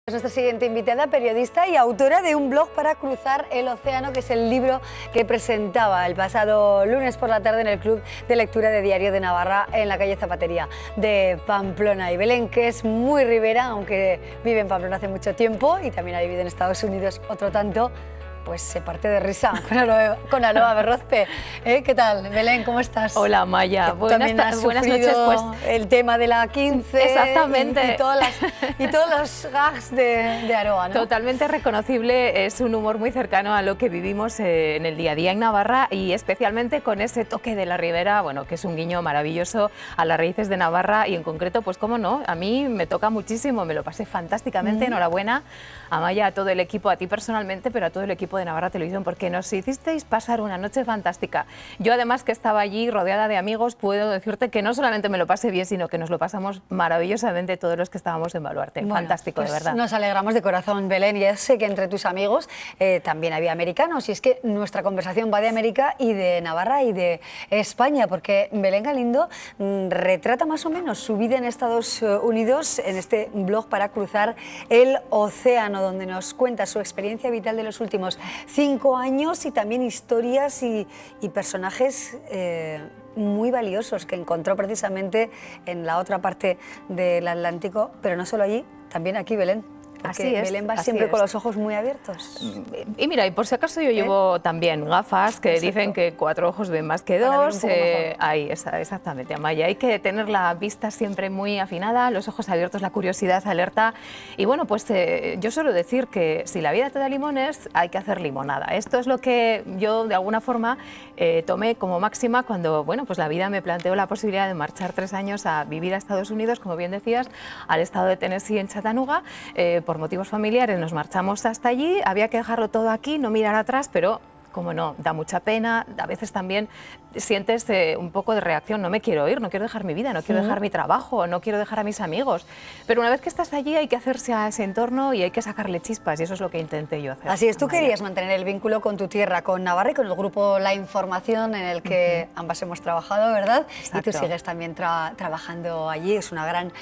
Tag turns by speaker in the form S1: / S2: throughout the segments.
S1: Es nuestra siguiente invitada, periodista y autora de Un blog para cruzar el océano, que es el libro que presentaba el pasado lunes por la tarde en el Club de Lectura de Diario de Navarra en la calle Zapatería de Pamplona. Y Belén, que es muy ribera, aunque vive en Pamplona hace mucho tiempo y también ha vivido en Estados Unidos otro tanto, pues se parte de risa con Aloa Berrozpe. ¿Qué tal, Belén? ¿Cómo estás?
S2: Hola, Maya.
S1: Buenas noches. Pues el tema de la 15.
S2: Exactamente.
S1: Y todos los gags de Aroa, ¿no?
S2: Totalmente reconocible, es un humor muy cercano a lo que vivimos en el día a día en Navarra, y especialmente con ese toque de la ribera, bueno, que es un guiño maravilloso a las raíces de Navarra, y en concreto, pues cómo no, a mí me toca muchísimo, me lo pasé fantásticamente. Enhorabuena a Maya, a todo el equipo, a ti personalmente, pero a todo el equipo de Navarra Televisión, porque nos hicisteis pasar una noche fantástica. Yo, además, que estaba allí rodeada de amigos, puedo decirte que no solamente me lo pasé bien, sino que nos lo pasamos maravillosamente todos los que estábamos en Baluarte. Bueno, fantástico,
S1: pues
S2: de verdad.
S1: Nos alegramos de corazón, Belén. Ya sé que entre tus amigos también había americanos, y es que nuestra conversación va de América y de Navarra y de España, porque Belén Galindo retrata más o menos su vida en Estados Unidos en este blog para cruzar el océano, donde nos cuenta su experiencia vital de los últimos 5 años y también historias y personajes muy valiosos que encontró precisamente en la otra parte del Atlántico, pero no solo allí, también aquí, Belén. Porque
S2: así es,
S1: Belén va siempre con los ojos muy abiertos.
S2: Y mira, y por si acaso yo llevo también gafas que dicen que 4 ojos ven más que 2. Ahí, exactamente, Amaya. Hay que tener la vista siempre muy afinada, los ojos abiertos, la curiosidad alerta. Y bueno, pues yo suelo decir que si la vida te da limones, hay que hacer limonada. Esto es lo que yo, de alguna forma, tomé como máxima cuando, bueno, pues la vida me planteó la posibilidad de marchar 3 años a vivir a Estados Unidos, como bien decías, al estado de Tennessee, en Chattanooga. Por motivos familiares nos marchamos hasta allí, había que dejarlo todo aquí, no mirar atrás, pero como no, da mucha pena, a veces también sientes un poco de reacción, no me quiero ir, no quiero dejar mi vida, no quiero dejar mi trabajo, no quiero dejar a mis amigos, pero una vez que estás allí hay que hacerse a ese entorno y hay que sacarle chispas, y eso es lo que intenté yo hacer.
S1: Así es, tú querías mantener el vínculo con tu tierra, con Navarra y con el grupo La Información, en el que ambas hemos trabajado, ¿verdad?
S2: Exacto.
S1: Y tú sigues también trabajando allí, es una gran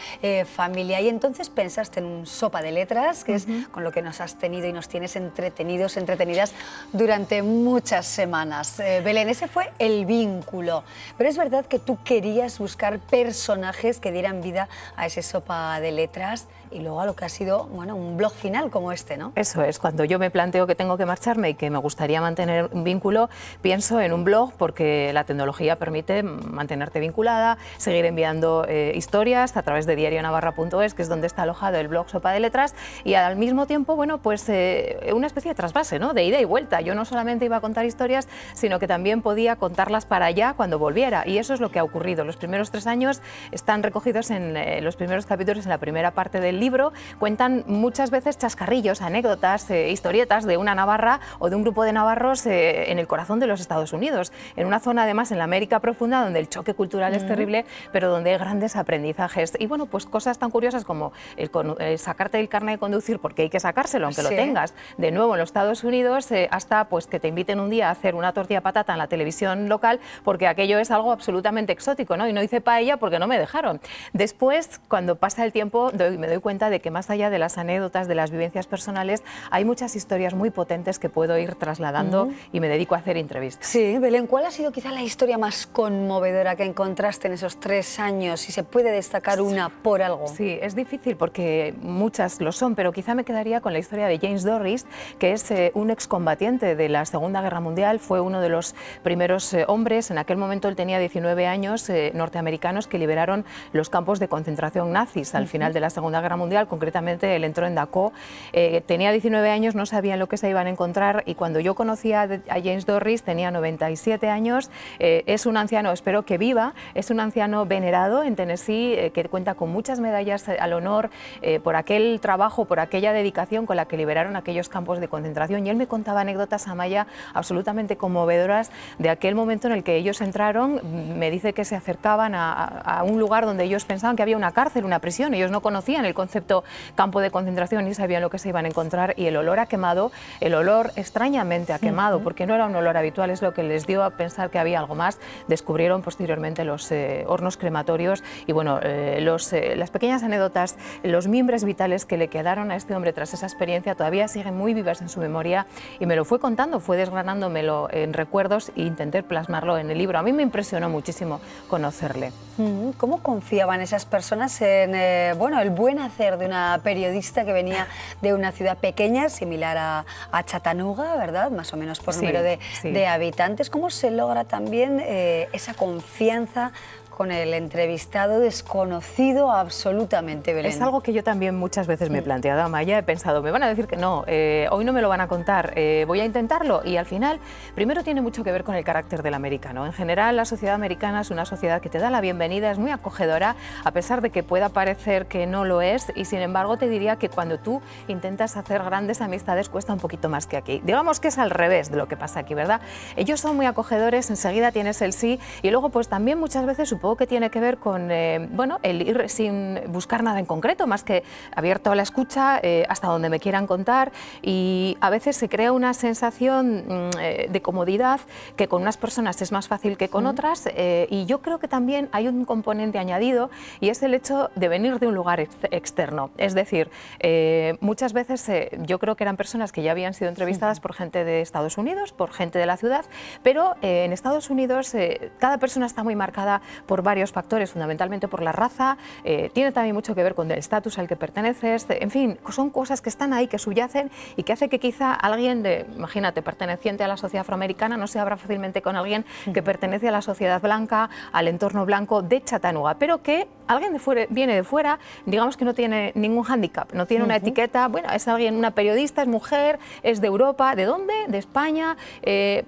S1: familia. Y entonces pensaste en un sopa de letras, que es con lo que nos has tenido y nos tienes entretenidos, entretenidas durante muchas semanas. Belén, ese fue el vínculo, pero es verdad que tú querías buscar personajes que dieran vida a ese sopa de letras y luego a lo que ha sido, bueno, un blog final como este, ¿no?
S2: Eso es, cuando yo me planteo que tengo que marcharme y que me gustaría mantener un vínculo, pienso en un blog, porque la tecnología permite mantenerte vinculada, seguir enviando historias a través de diarionavarra.es, que es donde está alojado el blog Sopa de Letras, y al mismo tiempo, bueno, pues una especie de trasvase, ¿no?, de ida y vuelta. Yo no solamente iba a contar historias, sino que también podía contarlas para allá cuando volviera, y eso es lo que ha ocurrido. Los primeros 3 años están recogidos en los primeros capítulos, en la primera parte del libro. Cuentan muchas veces chascarrillos, anécdotas, historietas de una Navarra o de un grupo de navarros en el corazón de los Estados Unidos, en una zona además en la América profunda, donde el choque cultural es terrible, pero donde hay grandes aprendizajes. Y bueno, pues cosas tan curiosas como el sacarte el carnet de conducir, porque hay que sacárselo aunque lo tengas, de nuevo en los Estados Unidos, hasta pues que te inviten un día a hacer una tortilla patata en la televisión local, porque aquello es algo absolutamente exótico, ¿no? Y no hice paella porque no me dejaron. Después, cuando pasa el tiempo, me doy cuenta de que más allá de las anécdotas, de las vivencias personales, hay muchas historias muy potentes que puedo ir trasladando, y me dedico a hacer entrevistas.
S1: Sí, Belén, ¿cuál ha sido quizá la historia más conmovedora que encontraste en esos 3 años? Si se puede destacar una por algo.
S2: Sí, es difícil porque muchas lo son, pero quizá me quedaría con la historia de James Dorris, que es un excombatiente de la Segunda Guerra Mundial, fue uno de los primeros hombres, en aquel momento él tenía 19 años, norteamericanos, que liberaron los campos de concentración nazis al final de la Segunda Guerra Mundial. Concretamente él entró en Dachau, tenía 19 años, no sabía en lo que se iban a encontrar, y cuando yo conocí a James Dorris tenía 97 años, es un anciano, espero que viva, es un anciano venerado en Tennessee, que cuenta con muchas medallas al honor por aquel trabajo, por aquella dedicación con la que liberaron aquellos campos de concentración, y él me contaba anécdotas, Amaya, absolutamente conmovedoras de aquel momento en el que ellos entraron. Me dice que se acercaban a un lugar donde ellos pensaban que había una cárcel, una prisión, ellos no conocían el concepto concepto campo de concentración, ni sabían lo que se iban a encontrar, y el olor a quemado, el olor extrañamente a quemado, porque no era un olor habitual, es lo que les dio a pensar que había algo más. Descubrieron posteriormente los hornos crematorios y bueno, las pequeñas anécdotas, los mimbres vitales que le quedaron a este hombre tras esa experiencia todavía siguen muy vivas en su memoria, y me lo fue contando, fue desgranándomelo en recuerdos e intenté plasmarlo en el libro. A mí me impresionó muchísimo conocerle.
S1: ¿Cómo confiaban esas personas en bueno, el buen hacer de una periodista que venía de una ciudad pequeña, similar a Chattanooga, ¿verdad? Más o menos por número de habitantes? ¿Cómo se logra también esa confianza con el entrevistado desconocido absolutamente, Belén?
S2: Es algo que yo también muchas veces me he planteado, Amaya. He pensado, me van a decir que no, hoy no me lo van a contar, voy a intentarlo. Y al final, primero tiene mucho que ver con el carácter del americano. En general, la sociedad americana es una sociedad que te da la bienvenida, es muy acogedora, a pesar de que pueda parecer que no lo es. Y sin embargo, te diría que cuando tú intentas hacer grandes amistades, cuesta un poquito más que aquí. Digamos que es al revés de lo que pasa aquí, ¿verdad? Ellos son muy acogedores, enseguida tienes el sí, y luego pues también muchas veces supongo que tiene que ver con bueno, el ir sin buscar nada en concreto, más que abierto a la escucha, hasta donde me quieran contar, y a veces se crea una sensación de comodidad que con unas personas es más fácil que con otras, y yo creo que también hay un componente añadido, y es el hecho de venir de un lugar externo. Es decir, muchas veces yo creo que eran personas que ya habían sido entrevistadas por gente de Estados Unidos, por gente de la ciudad, pero en Estados Unidos cada persona está muy marcada por varios factores, fundamentalmente por la raza, tiene también mucho que ver con el estatus al que perteneces, en fin, son cosas que están ahí, que subyacen y que hace que quizá alguien imagínate, perteneciente a la sociedad afroamericana no se abra fácilmente con alguien que pertenece a la sociedad blanca, al entorno blanco de Chattanooga, pero que alguien viene de fuera, digamos que no tiene ningún hándicap, no tiene una etiqueta, bueno, es alguien, una periodista, es mujer, es de Europa, ¿de dónde? De España,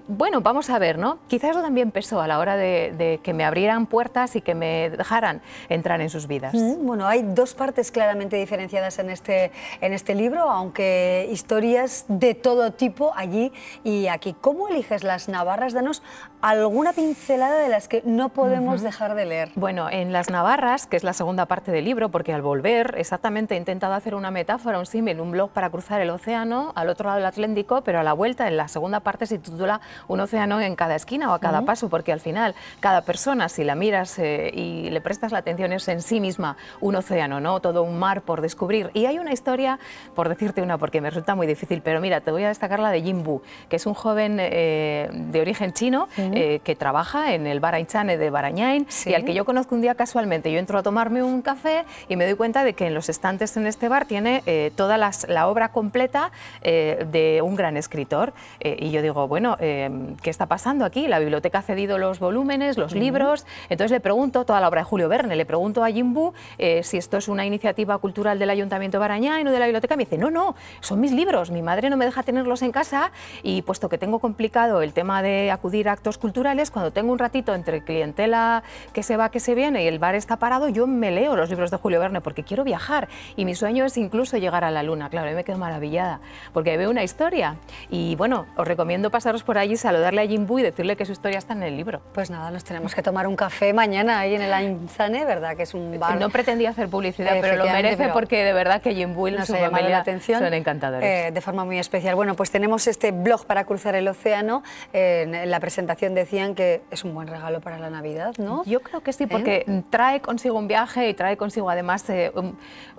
S2: bueno, vamos a ver, ¿no? Quizás eso también pesó a la hora de que me abrieran puertas y que me dejaran entrar en sus vidas.
S1: Bueno, hay dos partes claramente diferenciadas en este libro, aunque historias de todo tipo allí y aquí. ¿Cómo eliges las navarras? Danos alguna pincelada de las que no podemos dejar de leer.
S2: Bueno, en las navarras, que es la segunda parte del libro, porque al volver exactamente he intentado hacer una metáfora, un símil, un blog para cruzar el océano al otro lado del Atlántico, pero a la vuelta, en la segunda parte, se titula Un océano en cada esquina o a cada paso, porque al final cada persona, si la miras y le prestas la atención, es en sí misma un océano, ¿no? Todo un mar por descubrir. Y hay una historia, por decirte una, porque me resulta muy difícil, pero mira, te voy a destacar la de Jimbu, que es un joven de origen chino que trabaja en el Bar Ainchane de Barañáin y al que yo conozco un día casualmente. Yo entro a tomarme un café y me doy cuenta de que en los estantes en este bar tiene toda la obra completa de un gran escritor. Y yo digo, bueno, ¿qué está pasando aquí? La biblioteca ha cedido los volúmenes, los libros. Entonces le pregunto, toda la obra de Julio Verne, le pregunto a Jimbu si esto es una iniciativa cultural del Ayuntamiento de Barañáin o de la biblioteca. Me dice, no, no, son mis libros, mi madre no me deja tenerlos en casa y puesto que tengo complicado el tema de acudir a actos culturales, cuando tengo un ratito entre clientela que se va, que se viene y el bar está parado, yo me leo los libros de Julio Verne porque quiero viajar y mi sueño es incluso llegar a la luna. Claro, yo me quedo maravillada porque veo una historia y bueno, os recomiendo pasaros por allí, saludarle a Jimbu y decirle que su historia está en el libro.
S1: Pues nada, nos tenemos que tomar un café mañana ahí en el Ainchane, ¿verdad? Que es un bar.
S2: No pretendía hacer publicidad, pero lo merece porque de verdad que Jimbu y su familia la atención, son encantadores.
S1: De forma muy especial. Bueno, pues tenemos este blog para cruzar el océano. En la presentación decían que es un buen regalo para la Navidad, ¿no?
S2: Yo creo que sí, porque trae consigo un viaje y trae consigo además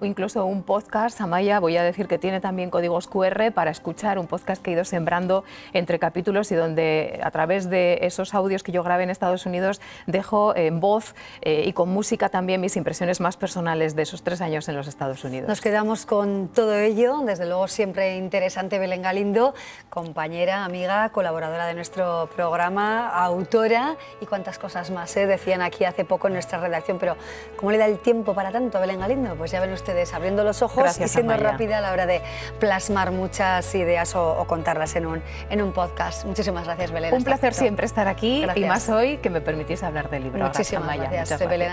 S2: incluso un podcast. Amaya, voy a decir que tiene también códigos QR para escuchar, un podcast que he ido sembrando entre capítulos y donde a través de esos audios que yo grabé en Estados Unidos dejo en voz y con música también mis impresiones más personales de esos 3 años en los Estados Unidos.
S1: Nos quedamos con todo ello, desde luego siempre interesante. Belén Galindo, compañera, amiga, colaboradora de nuestro programa, autora y cuántas cosas más, decían aquí hace poco en nuestra redacción, pero ¿cómo le da el tiempo para tanto a Belén Galindo? Pues ya ven ustedes, abriendo los ojos. Gracias, y siendo Amaya. Rápida a la hora de plasmar muchas ideas o contarlas en un podcast. Muchísimas gracias, Belén.
S2: Un placer siempre estar aquí. Gracias. Y más hoy que me permitís hablar del libro.
S1: Muchísimas gracias, Belén.